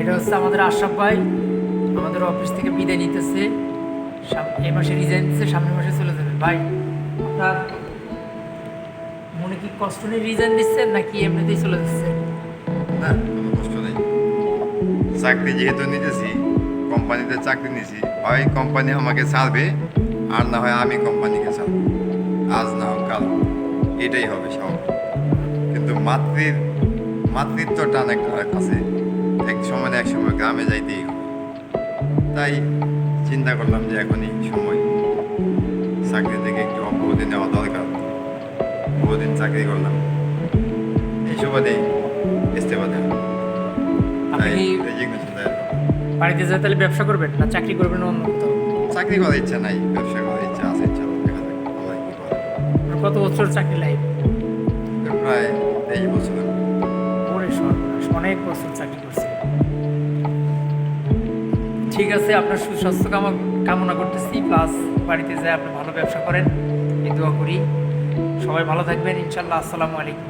এটা হচ্ছে আমাদের আশরাফ ভাই, আমাদের অফিস থেকে বিদায় নিতেছে। এই মাসে রিজাইন দিচ্ছে, সামনের মাসে চলে যাবে। ভাই আপনার মনে কি কষ্ট নিয়ে রিজাইন দিচ্ছেন নাকি এমনিতেই চলে যাচ্ছেন? না, কোনো কষ্ট নেই। চাকরি যেহেতু নিতেছি, কোম্পানিতে চাকরি নিয়েছি, হয় কোম্পানি আমাকে ছাড়বে আর না হয় আমি কোম্পানিকে ছাড়বো। আজ না হোক কাল, এটাই হবে স্বাভাবিক। কিন্তু মাতৃত্ব টান একটা আছে, এক সময় না এক সময় গ্রামে যাইতেই হবে। তাই চিন্তা করলাম যে এখনই সময়, চাকরি থেকে একটু অব্যাহতি নেওয়া দরকার। বহুদিন চাকরি করলাম, এই সুবাদেই ইস্তেফা দেওয়া। আপনি কি রেজিগনেশন দেওয়া। বাড়িতে যেয়ে তাহলে ব্যবসা করবেন না চাকরি করবেন অন্য কোথাও? চাকরি করার ইচ্ছা নাই, ব্যবসা করার ইচ্ছা আছে। ইচ্ছা দেখা যাক আল্লাহ কি করে। আপনার কত বছর চাকরি লাইফ? প্রায় 23 বছর। ওরে সর্বনাশ, অনেক বছর চাকরি করছে। ঠিক আছে, আপনার সুস্বাস্থ্য কামনা করতেছি, প্লাস বাড়িতে যায় আপনি ভালো ব্যবসা করেন, এই দোয়া করি। সবাই ভালো থাকবেন ইনশাল্লাহ। আসসালামু আলাইকুম।